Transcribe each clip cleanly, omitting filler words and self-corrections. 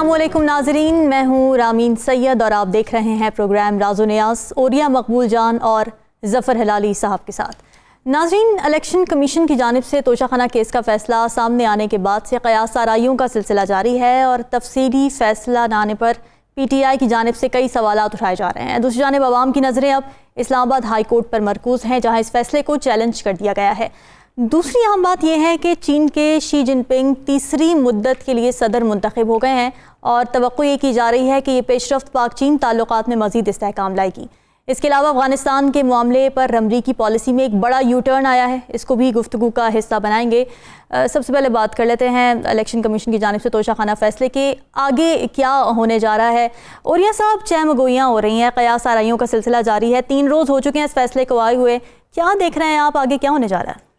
अस्सलामुअलैकुम नाजरीन, मैं हूँ रामीन सैयद और आप देख रहे हैं प्रोग्राम राज़ो नियाज़ ओरिया मकबूल जान और ज़फ़र हिलाली साहब के साथ। नाजरीन, इलेक्शन कमीशन की जानिब से तोशाखाना केस का फ़ैसला सामने आने के बाद से क़यास आराइयों का सिलसिला जारी है और तफसीली फ़ैसला न आने पर PTI की जानिब से कई सवालात उठाए जा रहे हैं। दूसरी जानिब अवाम की नज़रें अब इस्लामाबाद हाई कोर्ट पर मरकूज़ हैं, जहाँ इस फैसले को चैलेंज कर दिया गया है। दूसरी अहम बात यह है कि चीन के शी जिनपिंग तीसरी मुद्दत के लिए सदर मुंतखब हो गए हैं और तवक्को ये की जा रही है कि ये पेशरफ्त पाक चीन ताल्लुकात में मज़ीद इस्तेहकाम लाएगी। इसके अलावा अफगानिस्तान के मामले पर अमरीकी पॉलिसी में एक बड़ा यू टर्न आया है, इसको भी गुफ्तगू का हिस्सा बनाएंगे। सबसे पहले बात कर लेते हैं इलेक्शन कमीशन की जानिब से तोशाखाना फैसले के आगे क्या होने जा रहा है। ओरिया साहब, चहमगोइयाँ हो रही हैं, क़यास आराइयों का सिलसिला जारी है, 3 रोज़ हो चुके हैं इस फैसले को आए हुए, क्या देख रहे हैं आप, आगे क्या होने जा रहा है?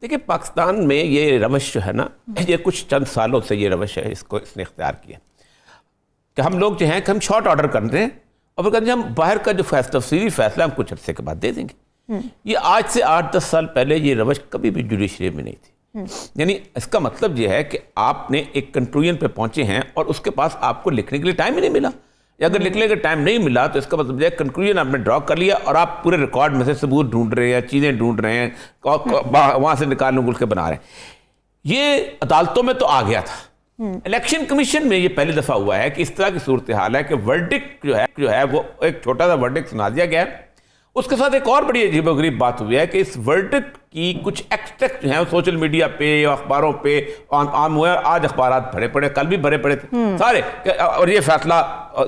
देखिए, पाकिस्तान में ये रवश जो है ना, ये कुछ चंद सालों से ये रवश है, इसने इख्तियार किया कि हम लोग जो हैं कि हम शॉर्ट ऑर्डर कर रहे हैं और फिर कहते हैं हम बाहर का जो तफसीली फैसला हम कुछ अर्से के बाद दे देंगे। ये आज से 8-10 साल पहले ये रवश कभी भी जुडिशरी में नहीं थी। यानी इसका मतलब ये है कि आपने एक कंक्लूजन पे पहुंचे हैं और उसके पास आपको लिखने के लिए टाइम ही नहीं मिला, या अगर लिखने का टाइम नहीं मिला तो इसका मतलब है कंक्लूजन आपने ड्रॉ कर लिया और आप पूरे रिकॉर्ड में से सबूत ढूंढ रहे हैं, चीज़ें ढूंढ रहे हैं, वहाँ से निकालने के बना रहे हैं। ये अदालतों में तो आ गया था। इलेक्शन कमीशन में ये पहली दफ़ा हुआ है कि इस तरह की सूरत हाल है कि वर्डिक्ट जो है वो एक छोटा सा वर्डिक्ट सुना दिया गया है। उसके साथ एक और बड़ी अजीबोगरीब बात हुई है कि इस वर्डिक्ट की कुछ एक्सट्रैक्ट जो है सोशल मीडिया पे या अखबारों पे आम हुए। आज अखबार भरे पड़े, कल भी भरे पड़े थे सारे, और ये फैसला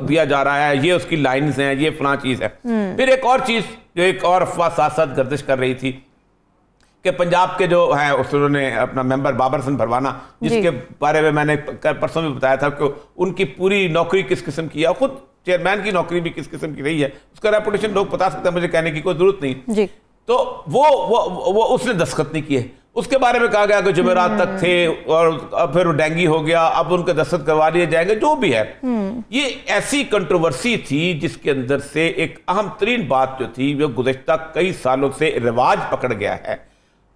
दिया जा रहा है, ये उसकी लाइन्स हैं, ये फलां चीज़ है। फिर एक और चीज़ जो एक और अफवाह साथ साथ गर्दिश कर रही थी कि पंजाब के जो हैं उन्होंने अपना मेंबर बाबर हसन भरवाना, जिसके बारे में मैंने परसों में बताया था कि उनकी पूरी नौकरी किस किस्म की है, खुद चेयरमैन की नौकरी भी किस किस्म की रही है, उसका रेपुटेशन लोग बता सकते हैं, मुझे कहने की कोई जरूरत नहीं जी। तो वो उसने दस्तखत नहीं किए। उसके बारे में कहा गया कि जुमेरात तक थे और फिर डेंगी हो गया, अब उनके दस्तखत करवा लिए जाएंगे, जो भी है। ये ऐसी कंट्रोवर्सी थी जिसके अंदर से एक अहम तरीन बात जो थी वो गुज़श्ता कई सालों से रिवाज पकड़ गया है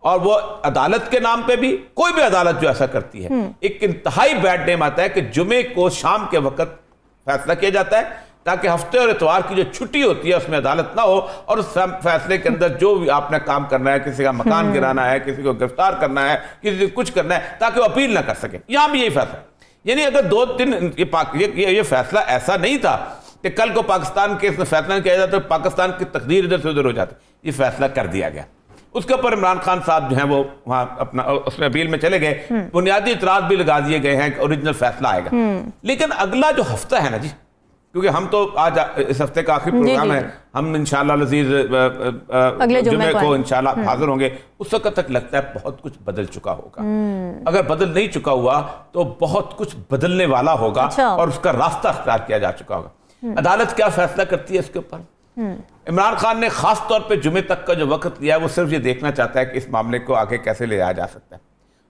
और वो अदालत के नाम पे भी, कोई भी अदालत जो ऐसा करती है, एक इंतहाई बैड नेम आता है कि जुमे को शाम के वक्त फैसला किया जाता है ताकि हफ्ते और इतवार की जो छुट्टी होती है उसमें अदालत ना हो और उस फैसले के अंदर जो भी आपने काम करना है, किसी का मकान गिराना है, किसी को गिरफ्तार करना है, किसी को कुछ करना है, ताकि वो अपील ना कर सके। यहां भी यही फैसला, यानी अगर 2-3 ये फैसला ऐसा नहीं था कि कल को पाकिस्तान के फैसला किया जाता तो पाकिस्तान की तकदीर इधर से उधर हो जाती, ये फैसला कर दिया गया। उसके ऊपर इमरान खान साहब जो हैं वो वहां अपना उसमें अपील में चले गए, बुनियादी इतराज भी लगा दिए गए हैं कि ओरिजिनल फैसला आएगा। लेकिन अगला जो हफ्ता है ना जी, क्योंकि हम तो आज इस हफ्ते का आखिरी प्रोग्राम है, हम इंशाल्लाह लजीज अगले जुमे को इंशाल्लाह हाजिर होंगे, उस वक्त तक लगता है बहुत कुछ बदल चुका होगा। अगर बदल नहीं चुका हुआ तो बहुत कुछ बदलने वाला होगा और उसका रास्ता अख्तियार किया जा चुका होगा। अदालत क्या फैसला करती है इसके ऊपर। इमरान खान ने खास तौर पे जुमे तक का जो वक्त लिया है वो सिर्फ ये देखना चाहता है कि इस मामले को आगे कैसे ले जाया जा सकता है।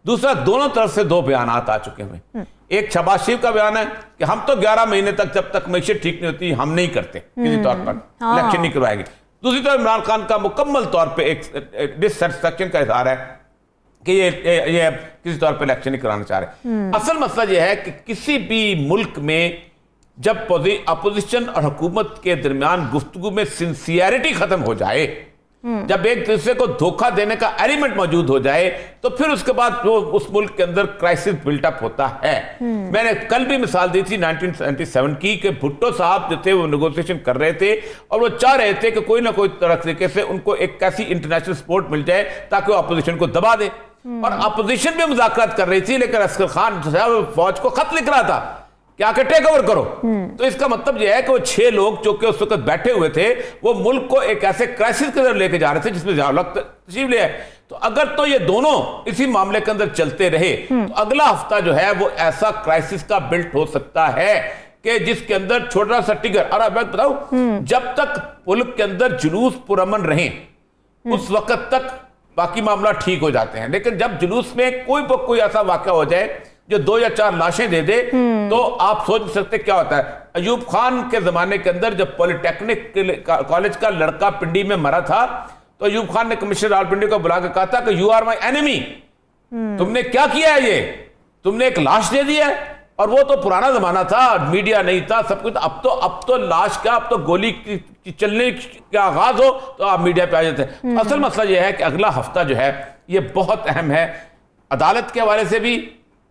दूसरा, दोनों तरफ से 2 बयान आ चुके हैं। एक शहबाज शरीफ का बयान है कि हम तो 11 महीने तक, जब तक मैशत ठीक नहीं होती, हम नहीं करते किसी तौर पर इलेक्शन नहीं करवाएंगे। दूसरी तरफ इमरान खान का मुकम्मल तौर पर एक डिससेटिस्फैक्शन का इजहार है कि ये किसी तौर पर इलेक्शन नहीं कराना चाह रहे। असल मसला यह है कि किसी भी मुल्क में जब अपोजिशन और हुकूमत के दरमियान गुफ्तगू में सिंसियरिटी खत्म हो जाए, जब एक दूसरे को धोखा देने का एलिमेंट मौजूद हो जाए, तो फिर उसके बाद वो उस मुल्क के अंदर क्राइसिस बिल्टअप होता है। मैंने कल भी मिसाल दी थी 1977 की कि भुट्टो साहब जो थे वो नेगोशिएशन कर रहे थे और वो चाह रहे थे कि कोई ना कोई तरीके से उनको एक ऐसी इंटरनेशनल सपोर्ट मिल जाए ताकि वो अपोजिशन को दबा दे, और अपोजिशन भी मुज़ाकरात कर रही थी, लेकिन असगर खान जो है फौज को खत लिख रहा था कि आके टेक ओवर करो। तो इसका मतलब यह है कि वो 6 लोग जो कि उस वक्त बैठे हुए थे वो मुल्क को एक ऐसे क्राइसिस की तरफ लेके जा रहे थे जिसमें तशरीफ ले आए। तो अगर तो ये दोनों इसी मामले के अंदर चलते रहे तो अगला हफ्ता जो है वो ऐसा क्राइसिस का बिल्ट हो सकता है कि जिसके अंदर छोटा सा टिगर, और अब मैं बताऊं, जब तक मुल्क के अंदर जुलूस पुरअमन रहे उस वक्त तक बाकी मामला ठीक हो जाते हैं, लेकिन जब जुलूस में कोई ऐसा वाक़या हो जाए जो 2 या 4 लाशें दे दे तो आप सोच सकते क्या होता है। अयूब खान के जमाने के अंदर जब पॉलिटेक्निक कॉलेज का लड़का पिंडी में मरा था तो अयूब खान ने कमिश्नर रावलपिंडी को बुला के कहा था कि यू आर माई एनिमी, तुमने क्या किया है, ये तुमने एक लाश दे दी है और वो तो पुराना जमाना था, मीडिया नहीं था, सब कुछ। अब तो लाश का, अब तो गोली की चलने का आगाज हो तो आप मीडिया पे आ जाते हैं। असल मसला ये है कि अगला हफ्ता जो है ये बहुत अहम है, अदालत के हवाले से भी,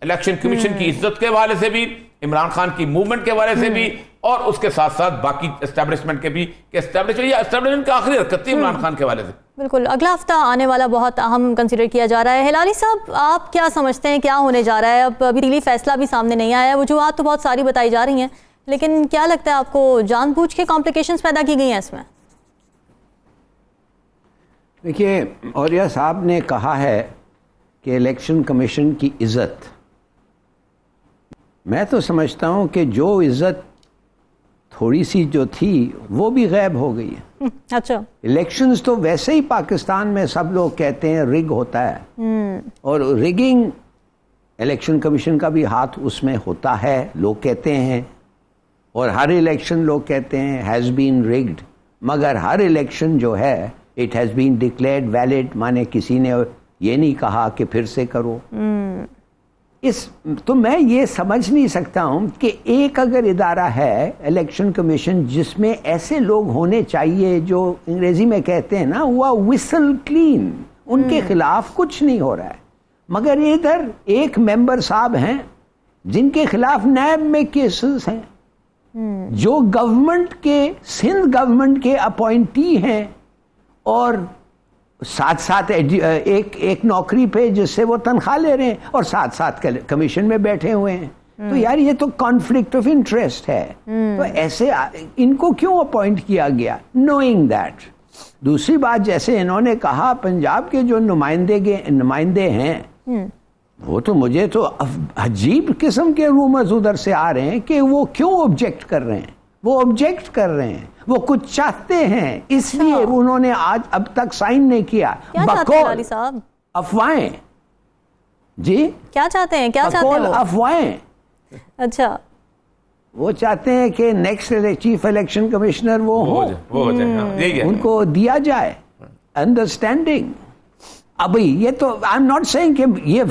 इलेक्शन कमीशन की इज्जत के हवाले से भी, इमरान खान की मूवमेंट के हवाले से भी, और उसके साथ साथ बाकी एस्टेब्लिशमेंट के भी, कि एस्टेब्लिशमेंट की आखिरी हरकत थी इमरान खान के हवाले से। बिल्कुल, अगला हफ्ता आने वाला बहुत अहम कंसीडर किया जा रहा है। हिलाली साहब, आप क्या समझते हैं क्या होने जा रहा है? अब अभी रिलीफ फैसला भी सामने नहीं आया है, वजूहात तो बहुत सारी बताई जा रही हैं, लेकिन क्या लगता है आपको, जानबूझ के कॉम्प्लिकेशंस पैदा की गई हैं इसमें? देखिए, औरिया साहब ने कहा है कि इलेक्शन कमीशन की इज्जत, मैं तो समझता हूं कि जो इज्जत थोड़ी सी जो थी वो भी गायब हो गई है। अच्छा, इलेक्शंस तो वैसे ही पाकिस्तान में सब लोग कहते हैं रिग होता है, और रिगिंग, इलेक्शन कमीशन का भी हाथ उसमें होता है, लोग कहते हैं, और हर इलेक्शन लोग कहते हैं हैज़ बीन रिग्ड, मगर हर इलेक्शन जो है it has been declared valid, माने किसी ने ये नहीं कहा कि फिर से करो। तो मैं ये समझ नहीं सकता हूं कि एक अगर इदारा है इलेक्शन कमीशन जिसमें ऐसे लोग होने चाहिए जो अंग्रेजी में कहते हैं ना हुआ विसल क्लीन, उनके खिलाफ कुछ नहीं हो रहा है, मगर इधर एक मेंबर साहब हैं जिनके खिलाफ नैब में केसेस हैं, जो गवर्नमेंट के, सिंध गवर्नमेंट के अपॉइंटी हैं, और साथ साथ एक नौकरी पे जिससे वो तनख्वाह ले रहे हैं, और साथ साथ कमीशन में बैठे हुए हैं। तो यार ये तो कॉन्फ्लिक्ट ऑफ इंटरेस्ट है। तो ऐसे इनको क्यों अपॉइंट किया गया, नोइंग दैट। दूसरी बात, जैसे इन्होंने कहा पंजाब के जो नुमाइंदे हैं, वो तो मुझे तो अजीब किस्म के रूमर्स उधर से आ रहे हैं कि वो क्यों ऑब्जेक्ट कर रहे हैं। वो ऑब्जेक्ट कर रहे हैं, वो कुछ चाहते हैं, इसलिए उन्होंने आज अब तक साइन नहीं किया। बकौल साहब अफवाहें, जी क्या चाहते हैं, क्या चाहते हैं? अफवाहें। अच्छा, वो चाहते हैं कि नेक्स्ट चीफ इलेक्शन कमिश्नर वो हो जाए, उनको दिया जाए अंडरस्टैंडिंग। अभी ये तो आई एम नॉट सेइंग कि ये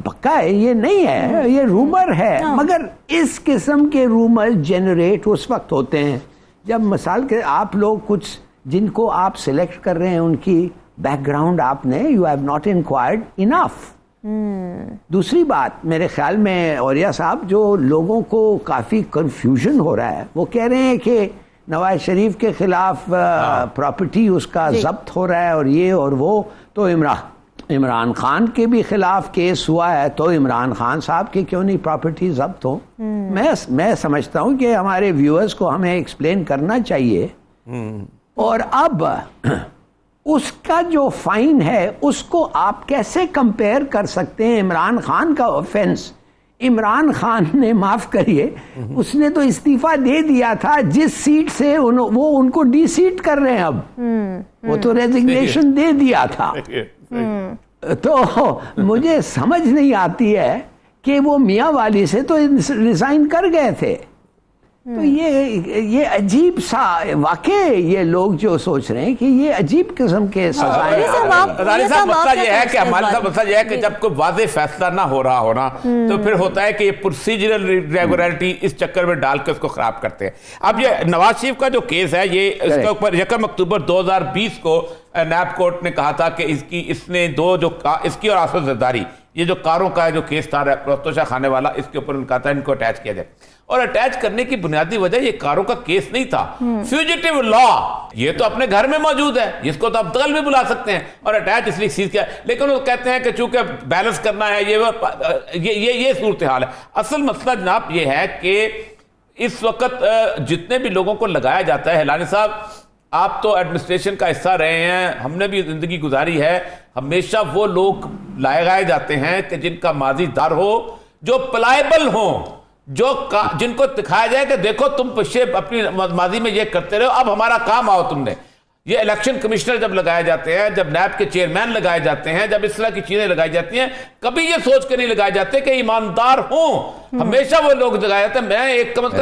पक्का है, ये नहीं है, ये रूमर है, मगर इस किस्म के रूमर जनरेट उस वक्त होते हैं जब मिसाल के आप लोग कुछ जिनको आप सिलेक्ट कर रहे हैं उनकी बैकग्राउंड आपने you have not inquired enough. दूसरी बात, मेरे ख्याल में औरिया साहब, जो लोगों को काफ़ी कंफ्यूजन हो रहा है, वो कह रहे हैं कि नवाज शरीफ के खिलाफ प्रॉपर्टी उसका जब्त हो रहा है और ये और वो, तो इमरान खान के भी खिलाफ केस हुआ है, तो इमरान खान साहब की क्यों नहीं प्रॉपर्टी जब्त हो। मैं समझता हूं कि हमारे व्यूअर्स को हमें एक्सप्लेन करना चाहिए। और अब उसका जो फाइन है उसको आप कैसे कंपेयर कर सकते हैं इमरान खान का ऑफेंस। इमरान खान ने, माफ करिए, उसने तो इस्तीफा दे दिया था जिस सीट से वो उनको डी सीट कर रहे हैं अब, वो तो रेजिग्नेशन दे दिया था। तो मुझे समझ नहीं आती है कि वो मियाँ वाली से तो रिजाइन कर गए थे। तो ये अजीब सा वाकई, ये लोग जो सोच रहे हैं कि ये अजीब किस्म के सजाएं। मसला ये है कि हमारे साथ मसला ये है कि जब कोई वाज़ेह फैसला ना हो रहा हो ना, तो फिर होता है कि ये प्रोसीजरल रेगुलरिटी इस चक्कर में डाल के उसको खराब करते हैं। अब ये नवाज शरीफ का जो केस है, ये इसके ऊपर 1 अक्टूबर 2020 को नैब कोर्ट ने कहा था कि इसने इसकी और आसफ जरदारी, ये जो कारों का जो केस था रोस्तोशा खाने वाला, इसके ऊपर उन्होंने कहा था इनको अटैच किया जाए। और अटैच करने की बुनियादी वजह ये कारों का केस नहीं था, फ्यूजिटिव लॉ, ये तो अपने घर में मौजूद है, इसको तो आप दगल भी बुला सकते हैं, और अटैच इसलिए सीज किया। लेकिन वो कहते हैं कि चूंकि बैलेंस करना है, ये सूरत हाल है। असल मसला जनाब ये है कि इस वक्त जितने भी लोगों को लगाया जाता है, हिलानी साहब आप तो एडमिनिस्ट्रेशन का हिस्सा रहे हैं, हमने भी जिंदगी गुजारी है, हमेशा वो लोग लगाए जाते हैं कि जिनका माजी दार हो, जो प्लायबल हो, जिनको दिखाया जाए कि देखो तुम पिछले अपनी माजी में ये करते रहे हो, अब हमारा काम आओ तुमने। ये इलेक्शन कमिश्नर जब लगाए जाते हैं, जब नैब के चेयरमैन लगाए जाते हैं, जब इस तरह की चीजें लगाई जाती हैं, कभी ये सोच के नहीं लगाए जाते कि ईमानदार हों। हमेशा वो लोग लगाए जाते हैं। मैं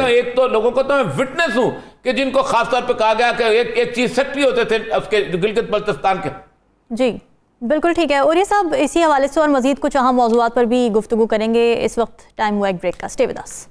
एक तो लोगों को तो मैं विटनेस हूं कि जिनको खासतौर पर कहा गया कि एक चीज सेक्रेटरी होते थे उसके गिलगित बल्तिस्तान के, जी, बिल्कुल ठीक है। और ये सब इसी हवाले से और मजीद कुछ अहम मौज़ूआत पर भी गुफ्तगू करेंगे। इस वक्त टाइम हुआ एक ब्रेक का। Stay with us.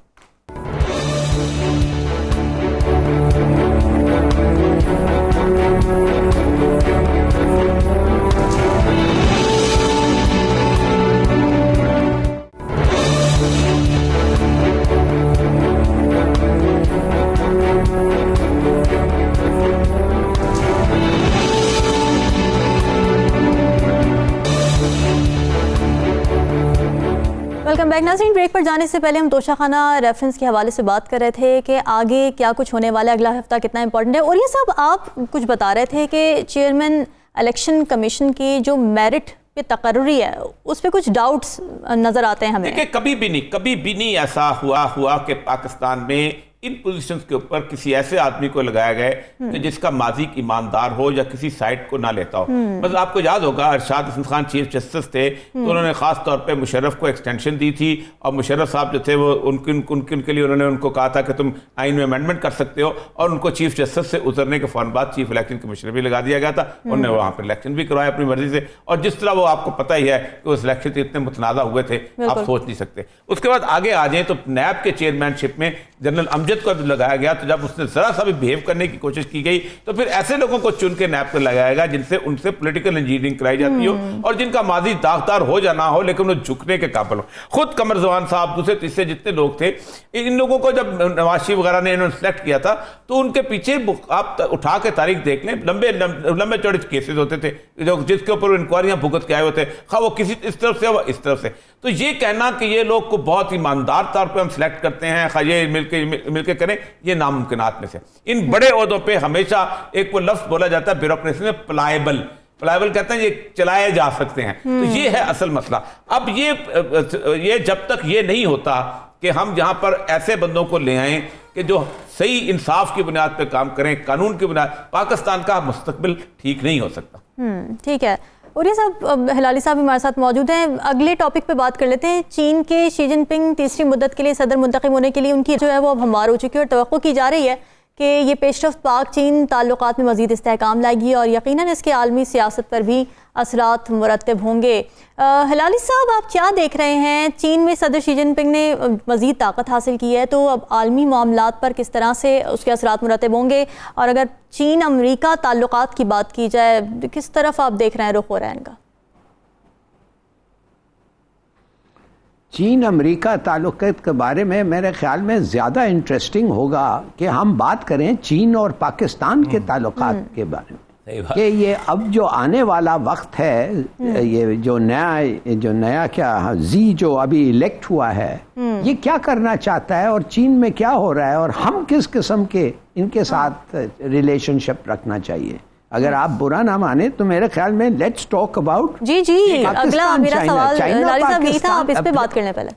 Welcome back नाज़रीन। ब्रेक पर जाने से पहले हम तोशाखाना रेफरेंस के हवाले से बात कर रहे थे कि आगे क्या कुछ होने वाला है, अगला हफ्ता कितना इंपॉर्टेंट है। और ये सब आप कुछ बता रहे थे कि चेयरमैन इलेक्शन कमीशन की जो मेरिट पे तकर्री है उस पर कुछ डाउट्स नज़र आते हैं हमें। देखिए, कभी भी नहीं ऐसा हुआ कि पाकिस्तान में इन पोजीशंस के ऊपर किसी ऐसे आदमी को लगाया गया कि जिसका माजी ईमानदार हो या किसी साइड को ना लेता हो। बस आपको याद होगा अरशाद हसन खान चीफ जस्टिस थे तो उन्होंने खास तौर पे मुशर्रफ को एक्सटेंशन दी थी और मुशर्रफ साहब जो थे वो उनके लिए उन्होंने उनको कहा था कि तुम आइन में अमेंडमेंट कर सकते हो, और उनको चीफ जस्टिस से उतरने के फौरन बाद चीफ इलेक्शन कमिश्नर भी लगा दिया गया था। उन्होंने वहाँ पर इलेक्शन भी करवाया अपनी मर्जी से, और जिस तरह वो आपको पता ही है कि उस इलेक्शन से इतने मुतनाज़ा हुए थे आप सोच नहीं सकते। उसके बाद आगे आ जाए तो नैब के चेयरमैनशिप में जनरल अमजद को लगाया गया, तो जब उसने जरा सा भी बिहेव करने की कोशिश की गई तो फिर ऐसे लोगों को चुन के नैब पर लगाया गया जिनसे उनसे पॉलिटिकल इंजीनियरिंग कराई जाती हो और जिनका माजी दागदार हो या ना हो लेकिन वो झुकने के काबिल हो। खुद कमर जवान साहब दूसरे तीसरे जितने लोग थे, इन लोगों को जब नवाज शरीफ वगैरह ने इन्होंने सेलेक्ट किया था तो उनके पीछे आप उठा के तारीख देख लें, लंबे चौड़े केसेस होते थे जो जिसके ऊपर इंक्वायरियां भुगत के आए होते, खा वो किसी इस तरफ से व इस तरफ से। तो ये कहना कि ये लोग को बहुत ईमानदार तौर पर हम सिलेक्ट करते हैं, खा ये मिलके करें, ये नामुमकिनात में से। इन बड़े ओहदों पे हमेशा एक वो लफ्ज बोला जाता है ब्यूरोक्रेसी में, प्लायबल कहते हैं, ये चलाए जा सकते हैं। तो ये है असल मसला। अब ये जब तक ये नहीं होता कि हम जहां पर ऐसे बंदों को ले आएं कि जो सही इंसाफ की बुनियाद पे काम करें, कानून की बुनियाद, पाकिस्तान का मुस्तकबिल ठीक नहीं हो सकता। ठीक है। और ये सब हिलाली साहब हमारे साथ मौजूद हैं। अगले टॉपिक पे बात कर लेते हैं। चीन के शी जिनपिंग तीसरी मुद्दत के लिए सदर मुंतखब होने के लिए उनकी जो है वो अब हमवार हो चुकी है और तवक्को की जा रही है कि ये पेशरफ्त पाक चीन ताल्लुकात में मज़ीद इस्तेहकाम लाएगी और यकीनन इसके आलमी सियासत पर भी असरात मुरतब होंगे। हिलाली साहब, आप क्या देख रहे हैं? चीन में सदर शी जिनपिंग ने मज़ीद ताकत हासिल की है तो अब आलमी मामलात पर किस तरह से उसके असरात मुरतब होंगे? और अगर चीन अमरीका ताल्लुकात की बात की जाए, किस तरफ आप देख रहे हैं रुख हो रहा है इनका? चीन अमेरिका ताल्लुकात के बारे में मेरे ख्याल में ज़्यादा इंटरेस्टिंग होगा कि हम बात करें चीन और पाकिस्तान के ताल्लुकात के बारे में, कि ये अब जो आने वाला वक्त है, ये जो नया क्या जी जो अभी इलेक्ट हुआ है, ये क्या करना चाहता है और चीन में क्या हो रहा है और हम किस किस्म के इनके साथ रिलेशनशिप रखना चाहिए। अगर आप बुरा ना माने तो मेरे ख्याल में लेट्स टॉक अबाउट जी अगला मेरा सवाल लाली साहब यही था, आप इस पे बात करने पहले।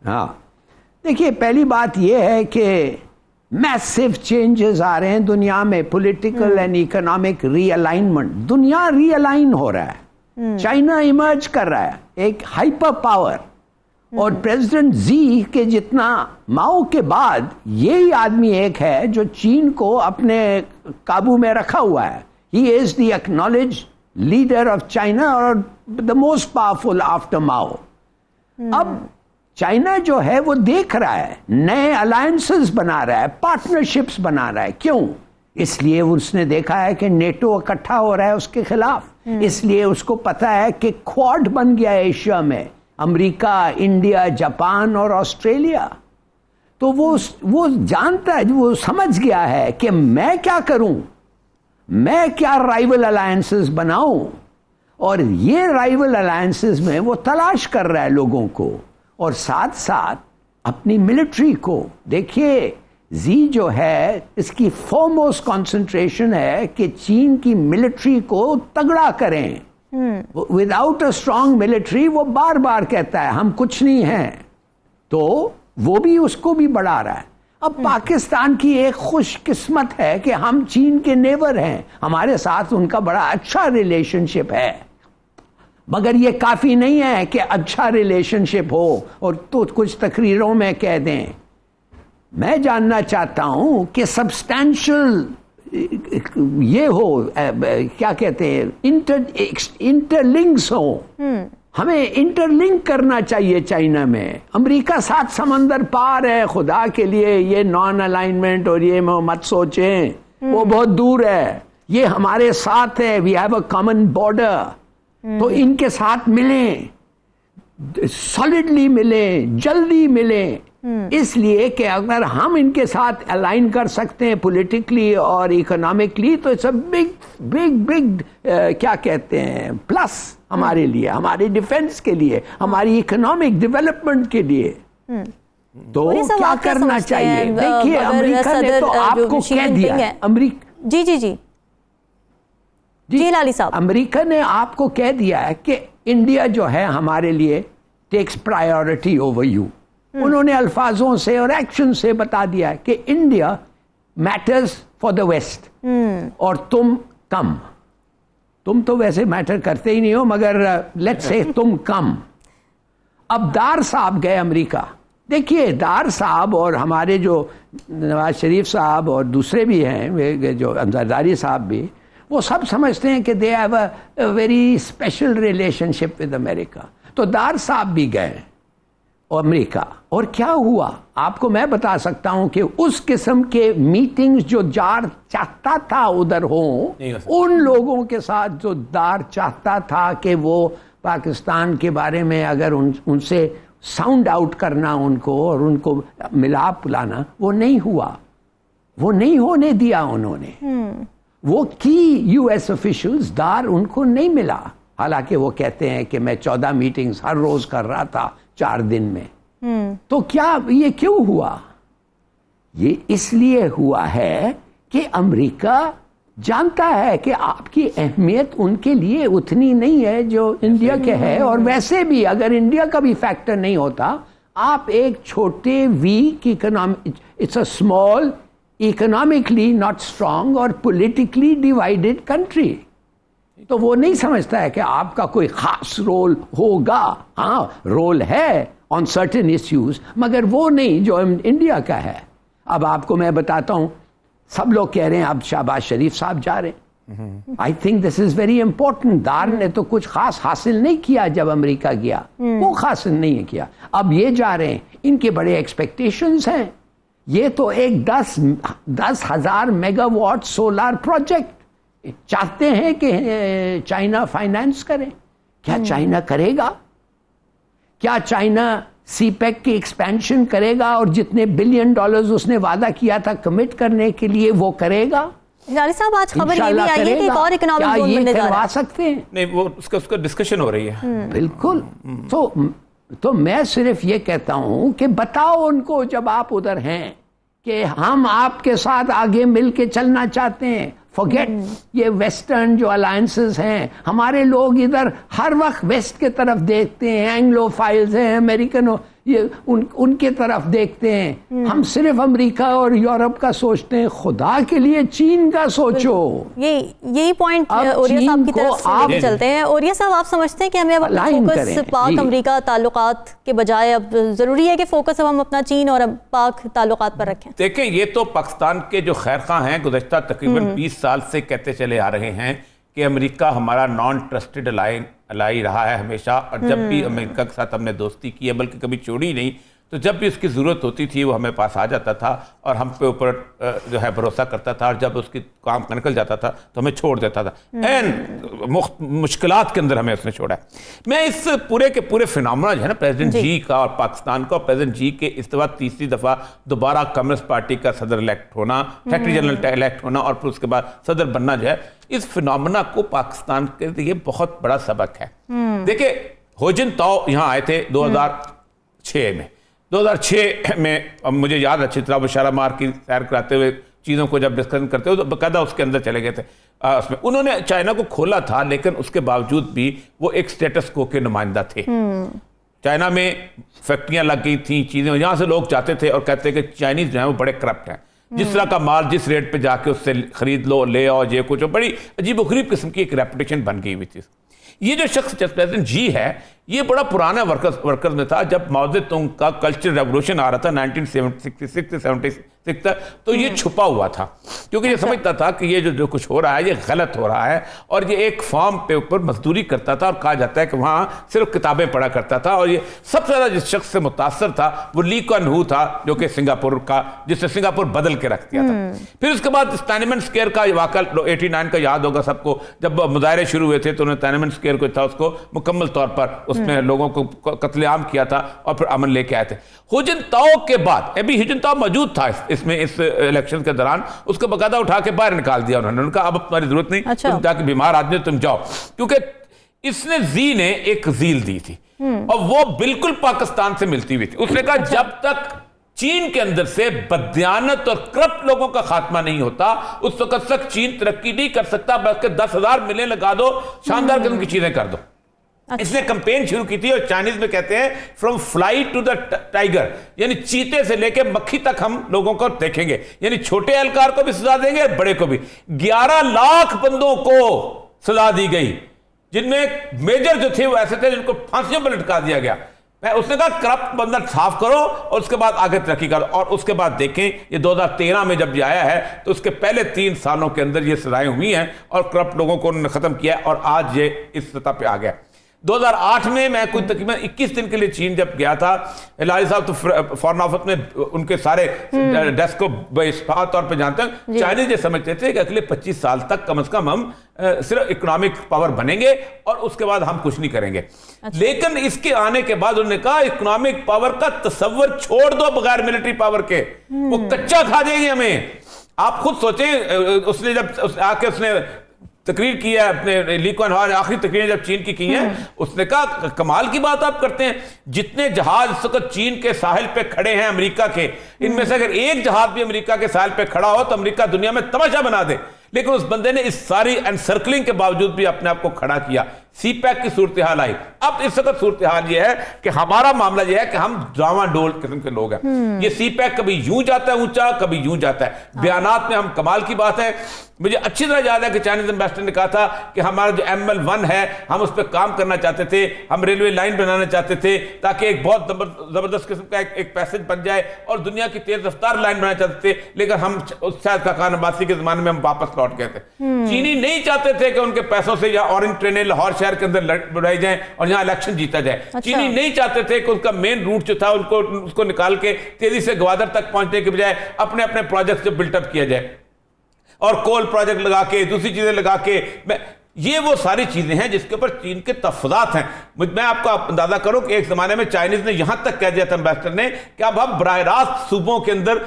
हाँ, देखिए, पहली बात यह है कि मैसिव चेंजेस आ रहे हैं दुनिया में, पॉलिटिकल एंड इकोनॉमिक रीअलाइनमेंट, दुनिया रीअलाइन हो रहा है, चाइना इमर्ज कर रहा है एक हाइपर पावर, और प्रेसिडेंट जी के जितना माओ के बाद यही आदमी एक है जो चीन को अपने काबू में रखा हुआ है। He is the acknowledge leader of China और द मोस्ट पावरफुल आफ्टर माओ। अब चाइना जो है वो देख रहा है, नए अलायंसेस बना रहा है, पार्टनरशिप्स बना रहा है। क्यों? इसलिए उसने देखा है कि नेटो इकट्ठा हो रहा है उसके खिलाफ, इसलिए उसको पता है कि क्वाड बन गया है एशिया में, अमेरिका, इंडिया, जापान और ऑस्ट्रेलिया। तो वो जानता है, वो समझ गया है कि मैं क्या करूं, मैं क्या राइवल अलायंसेस बनाऊं, और ये राइवल अलायंसेस में वो तलाश कर रहा है लोगों को, और साथ साथ अपनी मिलिट्री को। देखिए, जी जो है इसकी फोरमोस्ट कंसंट्रेशन है कि चीन की मिलिट्री को तगड़ा करें। विदाउट अ स्ट्रांग मिलिट्री वो बार बार कहता है हम कुछ नहीं हैं, तो वो भी उसको भी बढ़ा रहा है। अब पाकिस्तान की एक खुशकिस्मत है कि हम चीन के नेबर हैं, हमारे साथ उनका बड़ा अच्छा रिलेशनशिप है, मगर ये काफी नहीं है कि अच्छा रिलेशनशिप हो और तो कुछ तकरीरों में कह दें। मैं जानना चाहता हूं कि सब्सटैंशियल ये हो, क्या कहते हैं, इंटरलिंक्स हो। हमें इंटरलिंक करना चाहिए चाइना में। अमेरिका 7 समंदर पार है, खुदा के लिए ये नॉन अलाइनमेंट और ये मत सोचें, वो बहुत दूर है। ये हमारे साथ है, we have a common border. तो इनके साथ मिलें, सॉलिडली मिलें, जल्दी मिलें, इसलिए कि अगर हम इनके साथ अलाइन कर सकते हैं पॉलिटिकली और इकोनॉमिकली, तो it's a big big big क्या कहते हैं, प्लस हमारे लिए, हमारे डिफेंस के लिए, हमारी इकोनॉमिक डेवलपमेंट के लिए। तो क्या करना चाहिए? देखिए, अमेरिका ने तो आपको कह दिया है, जी जी जी जी लाली साहब, अमेरिका ने आपको कह दिया है कि इंडिया जो है हमारे लिए टेक्स प्रायोरिटी ओवर यू। उन्होंने अल्फाजों से और एक्शन से बता दिया है कि India matters for the west और तुम कम। तुम तो वैसे मैटर करते ही नहीं हो, मगर लेट्स से तुम कम। अब दार साहब गए अमेरिका। देखिए, दार साहब और हमारे जो नवाज शरीफ साहब और दूसरे भी हैं, जो अंजरदारी साहब भी, वो सब समझते हैं कि they have a very special relationship with America. तो दार साहब भी गए अमेरिका, और क्या हुआ आपको मैं बता सकता हूं कि उस किस्म के मीटिंग्स जो जार चाहता था उधर हो, उन लोगों के साथ जो दार चाहता था कि वो पाकिस्तान के बारे में अगर उनसे साउंड आउट करना उनको और उनको मिलाप लाना, वो नहीं हुआ, वो नहीं होने दिया उन्होंने। वो की यूएस ऑफिशियल्स दार उनको नहीं मिला, हालांकि वो कहते हैं कि मैं 14 मीटिंग्स हर रोज कर रहा था 4 दिन में। तो क्या ये क्यों हुआ? ये इसलिए हुआ है कि अमेरिका जानता है कि आपकी अहमियत उनके लिए उतनी नहीं है जो इंडिया के है। और वैसे भी अगर इंडिया का भी फैक्टर नहीं होता, आप एक छोटे weak economic, it's a small economically not strong और पॉलिटिकली डिवाइडेड कंट्री, तो वो नहीं समझता है कि आपका कोई खास रोल होगा। हाँ, रोल है ऑन सर्टेन इश्यूज, मगर वो नहीं जो इंडिया का है। अब आपको मैं बताता हूं, सब लोग कह रहे हैं अब शहबाज शरीफ साहब जा रहे हैं। I think this is very important. दार ने तो कुछ खास हासिल नहीं किया जब अमेरिका गया, वो खास नहीं किया। अब ये जा रहे हैं, इनके बड़े एक्सपेक्टेशंस हैं। ये तो एक 10,000 मेगावाट सोलर प्रोजेक्ट चाहते हैं कि चाइना फाइनेंस करे। क्या चाइना करेगा? क्या चाइना सीपेक की एक्सपेंशन करेगा और जितने $1 बिलियन उसने वादा किया था कमिट करने के लिए वो करेगा? जाली साहब, आज खबर ये भी आई है कि एक और इकोनॉमिक जोन बनने जा रहा है। सकते हैं? नहीं, वो उसका डिस्कशन हो रही है। बिल्कुल। तो मैं सिर्फ ये कहता हूं कि बताओ उनको जब आप उधर हैं कि हम आपके साथ आगे मिलके चलना चाहते हैं। फॉरगेट ये वेस्टर्न जो अलायंसेस हैं, हमारे लोग इधर हर वक्त वेस्ट के तरफ देखते हैं, एंग्लोफाइल्स हैं, अमेरिकन ये उनके तरफ देखते हैं। हम सिर्फ अमेरिका और यूरोप का सोचते हैं। खुदा के लिए चीन का सोचो। यही पॉइंट ओरिया साहब की तरफ से चलते हैं। ओरिया साहब, आप समझते हैं कि हमें अब फोकस पाक अमेरिका ताल्लुकात के बजाय अब जरूरी है कि फोकस अब हम अपना चीन और पाक ताल्लुकात पर रखें? देखें, ये तो पाकिस्तान के जो खैरखा हैं गुज़श्ता तकरीबन 20 साल से कहते चले आ रहे हैं कि अमेरिका हमारा नॉन ट्रस्टेड अलाई रहा है हमेशा। और जब भी अमेरिका के साथ हमने दोस्ती की है, बल्कि कभी छोड़ी नहीं, तो जब भी उसकी ज़रूरत होती थी वो हमें पास आ जाता था और हम पे ऊपर जो है भरोसा करता था। और जब उसकी काम निकल जाता था तो हमें छोड़ देता था। एन मुश्किलात के अंदर हमें उसने छोड़ा है। मैं इस पूरे के पूरे फिनोमेना जो है ना, प्रेसिडेंट जी का और पाकिस्तान का, और प्रेसिडेंट जी के इस दफ़ा तीसरी दफ़ा दोबारा कम्युनिस्ट पार्टी का सदर इलेक्ट होना, सेक्रेटरी जनरल इलेक्ट होना और फिर उसके बाद सदर बनना जो है, इस फिनोमेना को पाकिस्तान के लिए बहुत बड़ा सबक है। देखिए, होजिन ताओ यहाँ आए थे 2006 में। 2006 में मुझे याद अच्छी तरह बशारा मार की सैर कराते हुए चीज़ों को जब डिस्कशन करते हुए तो बाकायदा उसके अंदर चले गए थे। उसमें उन्होंने चाइना को खोला था, लेकिन उसके बावजूद भी वो एक स्टेटस को के नुमाइंदा थे। चाइना में फैक्ट्रियां लग गई थी, चीज़ें, यहाँ से लोग जाते थे और कहते कि चाइनीज़ जो है वो बड़े करप्ट हैं। जिस तरह का माल जिस रेट पे जाके उससे खरीद लो, ले आओ, ये कुछ बड़ी अजीब गरीब किस्म की एक रेपुटेशन बन गई हुई थी। ये जो शख्स प्रेसिडेंट जी है, ये बड़ा पुराना वर्कर्स में था। जब माओ जे तुंग का कल्चरल रेवोल्यूशन आ रहा था 1966 से 76 तक, तो ये छुपा हुआ था, क्योंकि ये समझता था कि ये जो कुछ हो रहा है ये गलत हो रहा है। और ये एक फार्म पे ऊपर मजदूरी करता था, और कहा जाता है कि वहाँ सिर्फ किताबें पढ़ा करता था। और ये सबसे ज़्यादा जिस शख्स से मुतासर था वो ली कुआन हू था, जो कि सिंगापुर का, जिसने सिंगापुर बदल के रख दिया था। फिर उसके बाद टाननमेन स्क्वायर का वाक़ा 89 का याद होगा सबको, जब मुजाहरे शुरू हुए थे तो उन्होंने टाननमेन स्क्वायर को था उसको मुकम्मल तौर पर उसमें लोगों को कत्लेआम किया था और फिर अमन लेके आए थे। हू जिनताओ के बाद अभी हू जिनताओ मौजूद था इसमें, इस इलेक्शन के दौरान उसको बकायदा उठा के बाहर निकाल दिया उन्होंने। उनका अब तुम्हारी जरूरत नहीं, तुम जाके बीमार आदमी तुम जाओ, क्योंकि इसने जी ने एक जील दी थी और वो बिल्कुल पाकिस्तान से मिलती हुई थी। उसने कहा जब तक चीन के अंदर से बददियानत और करप्ट लोगों का खात्मा नहीं होता उस वक्त तक चीन तरक्की नहीं कर सकता, बल्कि 10,000 मिलें लगा दो, शानदार किस्म की चीजें कर दो। इसने कैंपेन शुरू की थी और चाइनीज में कहते हैं from fly to the tiger, यानी चीते से लेके मक्खी तक हम लोगों को देखेंगे, यानी छोटे एहलकार को भी सजा देंगे और बड़े को भी। 11 लाख बंदों को सजा दी गई, जिनमें मेजर जो थे वो ऐसे थे जिनको फांसियों पर लटका दिया गया। उसने कहा करप्ट बंदा साफ करो और उसके बाद आगे तरक्की करो। और उसके बाद देखें ये 2013 में जब ये आया है तो उसके पहले 3 सालों के अंदर ये सजाएं हुई हैं और करप्ट लोगों को उन्होंने खत्म किया और आज ये इस सतह पे आ गया। 2008 में मैं कुछ तकरीबन 21 दिन के लिए चीन जब गया था, हिलारी साहब तो फॉरेन ऑफिस में उनके सारे डेस्क को बेशफात तौर पे जानते हैं। चाइनीज ये समझते थे कि अगले 25 साल तक कम से कम हम सिर्फ इकोनॉमिक पावर बनेंगे और उसके बाद हम कुछ नहीं करेंगे। लेकिन इसके आने के बाद उन्होंने कहा इकोनॉमिक पावर का तस्वर छोड़ दो बगैर मिलिट्री पावर के, वो कच्चा खा जाएगी हमें। आप खुद सोचें, उसने जब आके उसने तकरीर की है, अपने ली कुआन हू आखिरी तकरीर जब चीन की है, उसने कहा कमाल की बात आप करते हैं, जितने जहाज इस वक्त चीन के साहिल पे खड़े हैं अमेरिका के, इनमें से अगर एक जहाज भी अमेरिका के साहिल पे खड़ा हो तो अमेरिका दुनिया में तमाशा बना दे। लेकिन उस बंदे ने इस सारी एनसर्कलिंग के बावजूद भी अपने आप को खड़ा किया। सीपैक की सूरत हाल आई। अब इस वक्त सूरत हाल यह है कि हमारा मामला यह है कि हम डावाडोल किस्म के लोग हैं। ये सीपैक कभी यूं जाता है ऊंचा, कभी यूं जाता है। बयानात में हम कमाल की बात है, मुझे अच्छी तरह याद है कि चाइनीज एम्बेसडर ने कहा था कि हमारा जो ML1 है हम उस पर काम करना चाहते थे, हम रेलवे लाइन बनाना चाहते थे ताकि एक बहुत जबरदस्त किस्म का एक पैसेज बन जाए और दुनिया की तेज रफ्तार लाइन बनाना चाहते थे। लेकिन हम शायद खान अब्बासी के जमाने में हम वापस लौट गए थे। चीनी नहीं चाहते थे कि उनके पैसों से या ऑरेंज ट्रेनें लाहौर शहर के अंदर बढ़ाई जाए और यहाँ इलेक्शन जीता जाए। चीनी नहीं चाहते थे कि उनका मेन रूट जो था उसको निकाल के तेजी से ग्वादर तक पहुंचने के बजाय अपने अपने प्रोजेक्ट से बिल्टअप किया जाए और कोल प्रोजेक्ट लगा के दूसरी चीजें लगा के। ये वो सारी चीजें हैं जिसके ऊपर चीन के तफदात हैं। मैं आपको अंदाजा करूं कि एक जमाने में चाइनीज ने यहां तक कह दिया था एम्बेसडर ने कि अब हम बराह रास्त सूबों के अंदर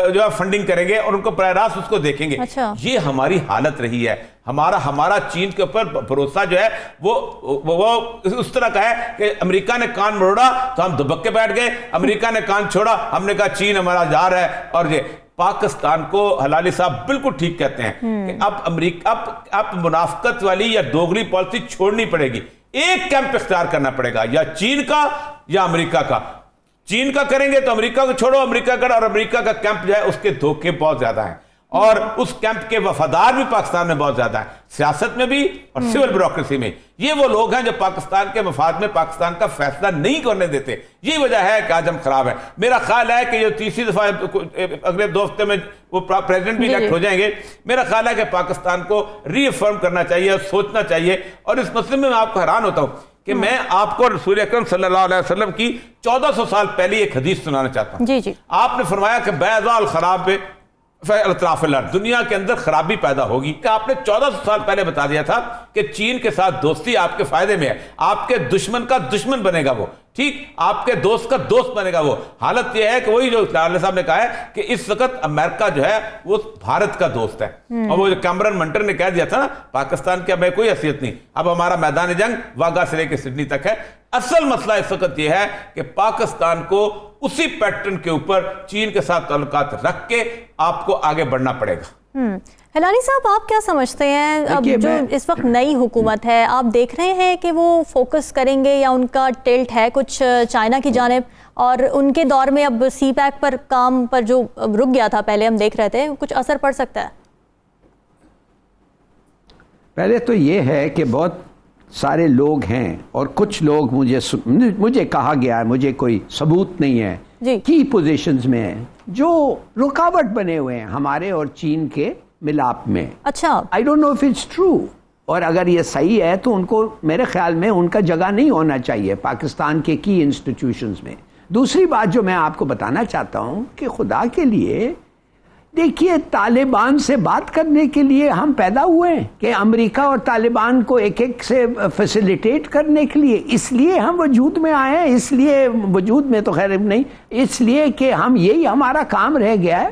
जो है फंडिंग करेंगे और उनको बराह रास्त उसको देखेंगे। ये हमारी हालत रही है। हमारा चीन के ऊपर भरोसा जो है वो उस तरह का है कि अमेरिका ने कान मरोड़ा तो हम दुबक के बैठ गए, अमेरिका ने कान छोड़ा हमने कहा चीन हमारा जा रहा है। और ये पाकिस्तान को हलाली साहब बिल्कुल ठीक कहते हैं कि अब अमेरिका अब मुनाफकत वाली या दोगली पॉलिसी छोड़नी पड़ेगी। एक कैंप इख्तियार करना पड़ेगा, या चीन का या अमेरिका का। चीन का करेंगे तो अमेरिका को छोड़ो, अमेरिका का, और अमेरिका का कैंप जो है उसके धोखे बहुत ज्यादा हैं और उस कैंप के वफादार भी पाकिस्तान में बहुत ज्यादा है, सियासत में भी और सिविल ब्यूरोक्रेसी में। ये वो लोग हैं जो पाकिस्तान के मफाद में पाकिस्तान का फैसला नहीं करने देते। ये वजह है कि आज हम खराब है। मेरा ख्याल है कि जो तीसरी दफा अगले 2 हफ्ते में वो प्रेसिडेंट भी इलेक्ट हो जाएंगे, मेरा ख्याल है कि पाकिस्तान को रीअफर्म करना चाहिए और सोचना चाहिए। और इस मसले में मैं आपको हैरान होता हूं कि मैं आपको रसूल अकरम सल्लल्लाहु अलैहि वसल्लम की 1400 साल पहले एक हदीस सुनाना चाहता हूं। जी जी। आपने फरमाया कि बैज़ाल खराब पे दुनिया के अंदर खराबी पैदा होगी। कि आपने 1400 साल पहले बता दिया था कि चीन के साथ दोस्ती आपके फायदे में है, आपके दुश्मन का दुश्मन बनेगा वो, ठीक, आपके दोस्त का दोस्त बनेगा वो। हालत यह है कि वही जो साहब ने कहा है कि इस वक्त अमेरिका जो है वो भारत का दोस्त है। और वो जो कैमरन मंटर ने कह दिया था ना पाकिस्तान की अब कोई हैसियत नहीं, अब हमारा मैदान जंग वाघा से लेकर सिडनी तक है। असल मसला इस वक्त यह है कि पाकिस्तान को उसी पैटर्न के ऊपर चीन के साथ ताल्लुकात रख के आपको आगे बढ़ना पड़ेगा। हिलारी साहब, आप क्या समझते हैं अब जो इस वक्त नई हुकूमत है, आप देख रहे हैं कि वो फोकस करेंगे या उनका टिल्ट है कुछ चाइना की जानिब, और उनके दौर में अब सीपैक पर काम पर जो रुक गया था पहले हम देख रहे थे, कुछ असर पड़ सकता है? पहले तो ये है कि बहुत सारे लोग हैं और कुछ लोग मुझे कहा गया है, मुझे कोई सबूत नहीं है, की पोजीशंस में हैं जो रुकावट बने हुए हैं हमारे और चीन के मिलाप में। अच्छा, I don't know if it's true, और अगर ये सही है तो उनको मेरे ख्याल में उनका जगह नहीं होना चाहिए पाकिस्तान के की इंस्टीट्यूशंस में। दूसरी बात जो मैं आपको बताना चाहता हूं कि खुदा के लिए देखिए, तालिबान से बात करने के लिए हम पैदा हुए हैं कि अमेरिका और तालिबान को एक एक से फैसिलिटेट करने के लिए, इसलिए हम वजूद में आए हैं, इसलिए वजूद में तो खैर नहीं, इसलिए कि हम यही हमारा काम रह गया है।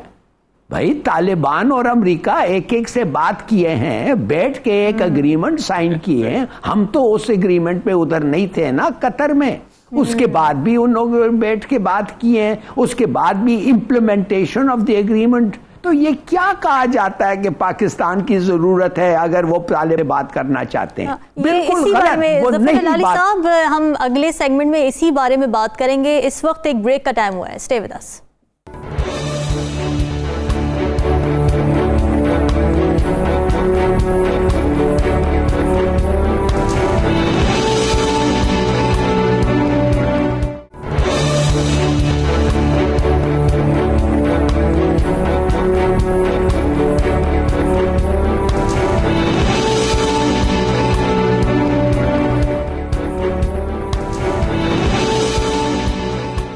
भाई तालिबान और अमेरिका एक एक से बात किए हैं, बैठ के एक एग्रीमेंट साइन किए हैं। हम तो उस एग्रीमेंट पे उधर नहीं थे ना कतर में, उसके बाद भी उन लोगों बैठ के बात किए हैं, उसके बाद भी इम्प्लीमेंटेशन ऑफ द एग्रीमेंट। तो ये क्या कहा जाता है कि पाकिस्तान की जरूरत है अगर वो ताले में बात करना चाहते हैं? बिल्कुल गलत, वो नहीं बात। साहब, हम अगले सेगमेंट में इसी बारे में बात करेंगे। इस वक्त एक ब्रेक का टाइम हुआ है, stay with us.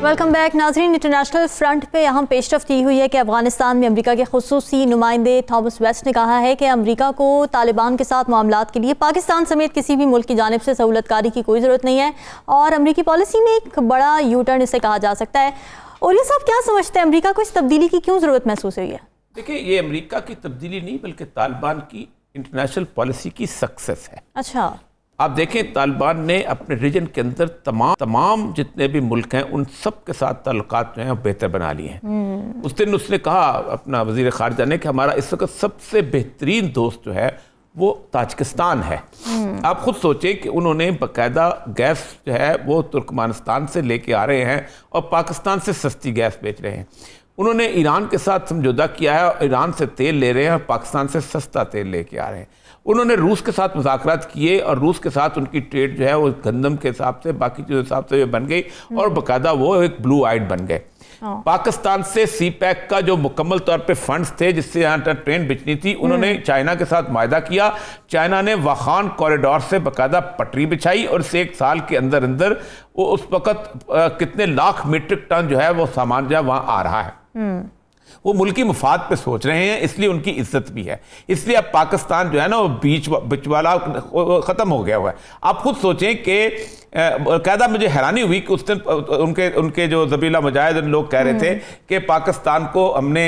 Welcome back नाज़रीन। इंटरनेशनल फ्रंट पे यहाँ पेशरफ की हुई है कि अफगानिस्तान में अमेरिका के खुसूसी नुमाइंदे थॉमस वेस्ट ने कहा है कि अमेरिका को तालिबान के साथ मामलात के लिए पाकिस्तान समेत किसी भी मुल्क की जानिब से सहूलतकारी की कोई ज़रूरत नहीं है और अमेरिकी पॉलिसी में एक बड़ा यू टर्न इसे कहा जा सकता है। और ये सब क्या समझते हैं, अमेरिका को इस तब्दीली की क्यों ज़रूरत महसूस हुई है? देखिए, ये अमेरिका की तब्दीली नहीं बल्कि तालिबान की इंटरनेशनल पॉलिसी की सक्सेस है। अच्छा, आप देखें, तालिबान ने अपने रीजन के अंदर तमाम जितने भी मुल्क हैं उन सब के साथ ताल्लुकात जो हैं बेहतर बना लिए हैं। उस दिन उसने कहा अपना वजीर खारजा ने कि हमारा इस वक्त सबसे बेहतरीन दोस्त जो है वो ताजिकिस्तान है। आप खुद सोचें कि उन्होंने बाकायदा गैस जो है वो तुर्कमानिस्तान से लेके आ रहे हैं और पाकिस्तान से सस्ती गैस बेच रहे हैं। उन्होंने ईरान के साथ समझौता किया है और ईरान से तेल ले रहे हैं और पाकिस्तान से सस्ता तेल लेके आ रहे हैं। उन्होंने रूस के साथ मुज़ाकरात किए और रूस के साथ उनकी ट्रेड जो है वो गंदम के हिसाब से, बाकी चीज़ों के हिसाब से बन गई और बाकायदा वो एक ब्लू आइड बन गए। पाकिस्तान से सी पैक का जो मुकम्मल तौर पे फंड्स थे जिससे यहाँ ट्रेन बिचनी थी, उन्होंने चाइना के साथ मायदा किया। चाइना ने वाखान कॉरिडोर से बाकायदा पटरी बिछाई और इसे एक साल के अंदर अंदर वो उस वक्त कितने लाख मीट्रिक टन जो है वो सामान जो है वहाँ आ रहा है। वो मुल्की मफाद पे सोच रहे हैं, इसलिए उनकी इज्जत भी है। इसलिए अब पाकिस्तान जो है ना वो बीच वाला ख़त्म हो गया हुआ है। आप खुद सोचें कि कायदा मुझे हैरानी हुई कि उस दिन उनके जो ज़बीला मुजाहिद लोग कह रहे थे कि पाकिस्तान को हमने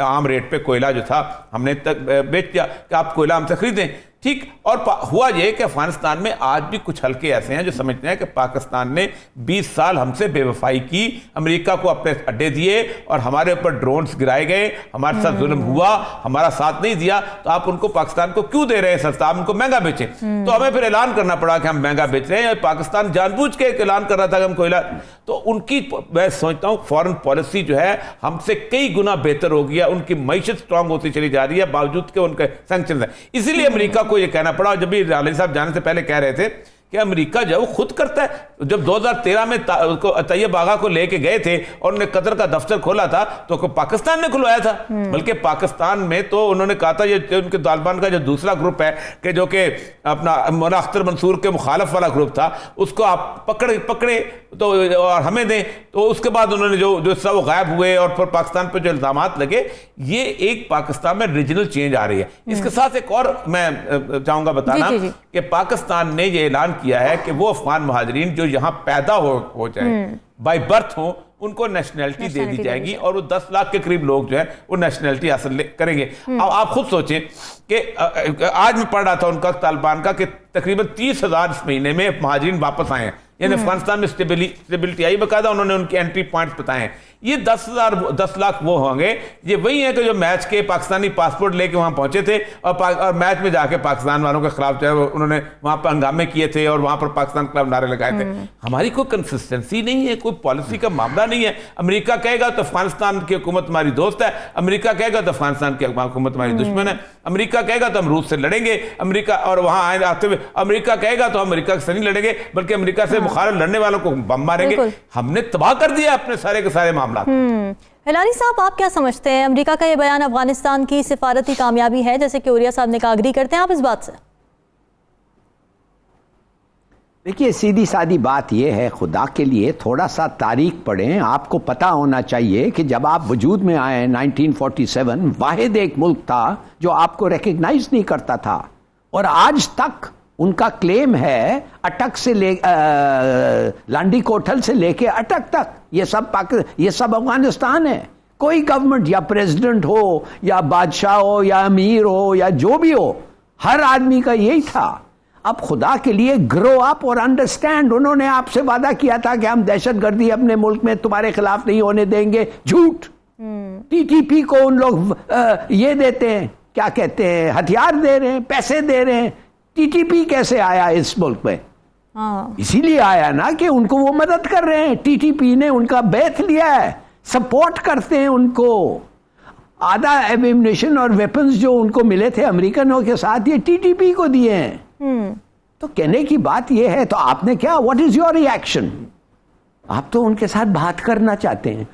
आम रेट पे कोयला जो था हमने तक बेच दिया कि आप कोयला हमसे खरीदें। ठीक, और हुआ ये कि अफगानिस्तान में आज भी कुछ हल्के ऐसे हैं जो समझते हैं कि पाकिस्तान ने 20 साल हमसे बेवफाई की, अमेरिका को अपने अड्डे दिए और हमारे ऊपर ड्रोन्स गिराए गए, हमारे साथ जुल्म हुआ, हमारा साथ नहीं दिया, तो आप उनको पाकिस्तान को क्यों दे रहे हैं सस्ता, आप उनको महंगा बेचें। तो हमें फिर ऐलान करना पड़ा कि हम महंगा बेच रहे हैं। पाकिस्तान जानबूझ के ऐलान कर रहा था कि हम कोयला, तो उनकी मैं सोचता हूँ फॉरेन पॉलिसी जो है हमसे कई गुना बेहतर हो गया, उनकी मईशत स्ट्रांग होती चली जा रही है बावजूद के उनके सैंक्शन है। इसीलिए अमेरिका को ये कहना पड़ा, जब भी राली साहब जाने से पहले कह रहे थे कि अमेरिका जो वो खुद करता है। जब 2013 में तैयब आगा को लेके गए थे और उन्होंने कतर का दफ्तर खोला था तो पाकिस्तान ने खुलवाया था, बल्कि पाकिस्तान में तो उन्होंने कहा था ये उनके तालिबान का जो दूसरा ग्रुप है कि जो कि अपना मौलाना अख्तर मंसूर के मुखालफ वाला ग्रुप था, उसको आप पकड़े तो और हमें दें। तो उसके बाद उन्होंने जो सब गायब हुए और फिर पाकिस्तान पर जो इल्जामात लगे, ये एक पाकिस्तान में रीजनल चेंज आ रही है। इसके साथ एक और मैं चाहूंगा बताना कि पाकिस्तान ने ये ऐलान किया है कि वो अफगान मुहाजिरीन जो यहाँ पैदा हो जाए, बाय बर्थ हो, उनको नेशनैलिटी दे दी जाएगी और वो 10 लाख के करीब लोग जो है वो नेशनैलिटी हासिल करेंगे। अब आप खुद सोचें कि आज मैं पढ़ रहा था उनका तालिबान का कि तकरीबन 30,000 इस महीने में मुहाजिरीन वापस आए हैं, यानी अफगानिस्तान में स्टेबिलिटी आई। बकायदा उन्होंने उनके एंट्री पॉइंट्स बताए हैं। ये 10 लाख वो होंगे, ये वही है कि जो मैच के पाकिस्तानी पासपोर्ट लेके वहां पहुंचे थे और मैच में जाके पाकिस्तान वालों के खिलाफ जो है उन्होंने वहां पर हंगामे किए थे और वहां पर पाकिस्तान के खिलाफ नारे लगाए थे। हमारी कोई कंसिस्टेंसी नहीं है, कोई पॉलिसी का मामला नहीं है। अमेरिका कहेगा तो अफगानिस्तान की हुकूमत हमारी दोस्त है, अमेरिका कहेगा तो अफगानिस्तान की हुकूमत हमारी दुश्मन है, अमेरिका कहेगा तो हम रूस से लड़ेंगे, अमेरिका और वहां आते हुए अमेरिका कहेगा तो हम अमेरिका से नहीं लड़ेंगे बल्कि अमेरिका से मुखालिफ लड़ने वालों को बम मारेंगे। हमने तबाह कर दिया अपने सारे के सारे मामला। हिलारी साहब, आप क्या समझते हैं, अमेरिका का ये बयान अफगानिस्तान की सिफारती कामयाबी है, जैसे कि ओरिया साहब ने कहा, अग्री करते हैं आप इस बात से? देखिए, सीधी सादी बात यह है, खुदा के लिए थोड़ा सा तारीख पढ़ें। आपको पता होना चाहिए कि जब आप वजूद में आए 1947, वाहिद एक मुल्क था जो आपको रिकग्नाइज नहीं करता था, और आज तक उनका क्लेम है अटक से लांडी कोठल से लेके अटक तक ये सब अफगानिस्तान है। कोई गवर्नमेंट या प्रेसिडेंट हो या बादशाह हो या अमीर हो या जो भी हो, हर आदमी का यही था। अब खुदा के लिए ग्रो अप और अंडरस्टैंड। उन्होंने आपसे वादा किया था कि हम दहशतगर्दी अपने मुल्क में तुम्हारे खिलाफ नहीं होने देंगे, झूठ। टीटीपी को उन लोग ये देते हैं, क्या कहते हैं, हथियार दे रहे हैं, पैसे दे रहे हैं। टीटीपी कैसे आया इस मुल्क में? इसीलिए आया ना कि उनको वो मदद कर रहे हैं। टीटीपी ने उनका बैथ लिया है, सपोर्ट करते हैं उनको। आधा एम्यूनिशन और वेपन्स जो उनको मिले थे अमेरिकनों के साथ, ये टीटीपी को दिए हैं। तो कहने की बात यह है, तो आपने क्या, व्हाट इज योर रिएक्शन? आप तो उनके साथ बात करना चाहते हैं,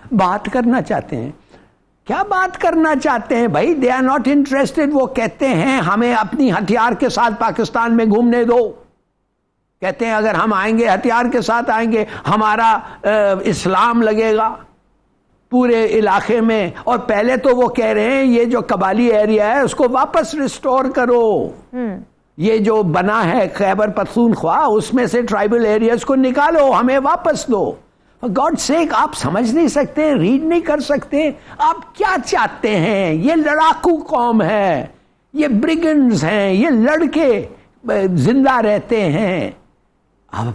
क्या बात करना चाहते हैं भाई? They are not interested. वो कहते हैं हमें अपनी हथियार के साथ पाकिस्तान में घूमने दो। कहते हैं अगर हम आएंगे, हथियार के साथ आएंगे, हमारा इस्लाम लगेगा पूरे इलाके में। और पहले तो वो कह रहे हैं ये जो कबाली एरिया है उसको वापस रिस्टोर करो। ये जो बना है खैबर पख्तूनख्वा, उसमें से ट्राइबल एरियाज को निकालो, हमें वापस दो। गॉड सेक, आप समझ नहीं सकते, रीड नहीं कर सकते, आप क्या चाहते हैं? ये लड़ाकू कौम है, ये ब्रिगेंड्स हैं, ये लड़के जिंदा रहते हैं। अब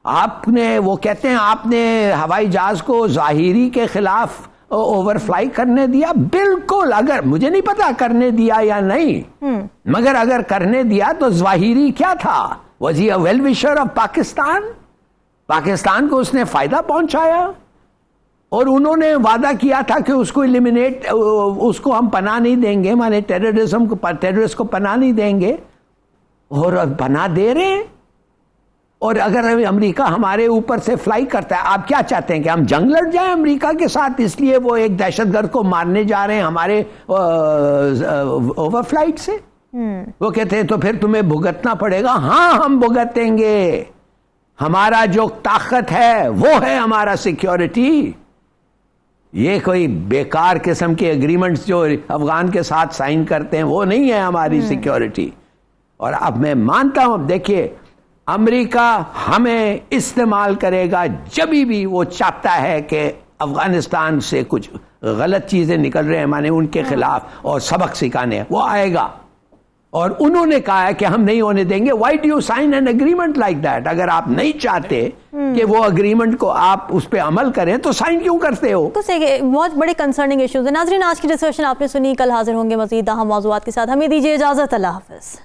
आपने, वो कहते हैं आपने हवाई जहाज को ज़ाहिरी के खिलाफ ओवरफ्लाई करने दिया। बिल्कुल, अगर मुझे नहीं पता करने दिया या नहीं, मगर अगर करने दिया तो ज़ाहिरी क्या था? Was he a well wisher of Pakistan? Pakistan को उसने फायदा पहुंचाया और उन्होंने वादा किया था कि उसको एलिमिनेट, उसको हम पनाह नहीं देंगे, माने टेररिज्म को, टेररिस्ट को पनाह नहीं देंगे, और पनाह दे रहे हैं। और अगर अमेरिका हमारे ऊपर से फ्लाई करता है, आप क्या चाहते हैं कि हम जंग लड़ जाएं अमेरिका के साथ? इसलिए वो एक दहशतगर्द को मारने जा रहे हैं हमारे ओवरफ्लाइट से। वो कहते हैं तो फिर तुम्हें भुगतना पड़ेगा। हाँ, हम भुगतेंगे। हमारा जो ताकत है वो है हमारा सिक्योरिटी। ये कोई बेकार किस्म के एग्रीमेंट्स जो अफगान के साथ साइन करते हैं वो नहीं है हमारी सिक्योरिटी। और अब मैं मानता हूं, देखिए, अमेरिका हमें इस्तेमाल करेगा जब भी वो चाहता है कि अफगानिस्तान से कुछ गलत चीजें निकल रहे हैं माने उनके खिलाफ, और सबक सिखाने वो आएगा। और उन्होंने कहा है कि हम नहीं होने देंगे। Why do you sign an agreement like that? अगर आप नहीं चाहते कि वो एग्रीमेंट को आप उस पर अमल करें तो साइन क्यों करते हो? तो बहुत बड़े कंसर्निंग इश्यूज है। नाज़रीन, आज की डिस्कशन आपने सुनी, कल हाजिर होंगे मज़ीद अहम मौज़ूआत के साथ। हमें दीजिए इजाज़त, अल्लाह हाफ़िज़।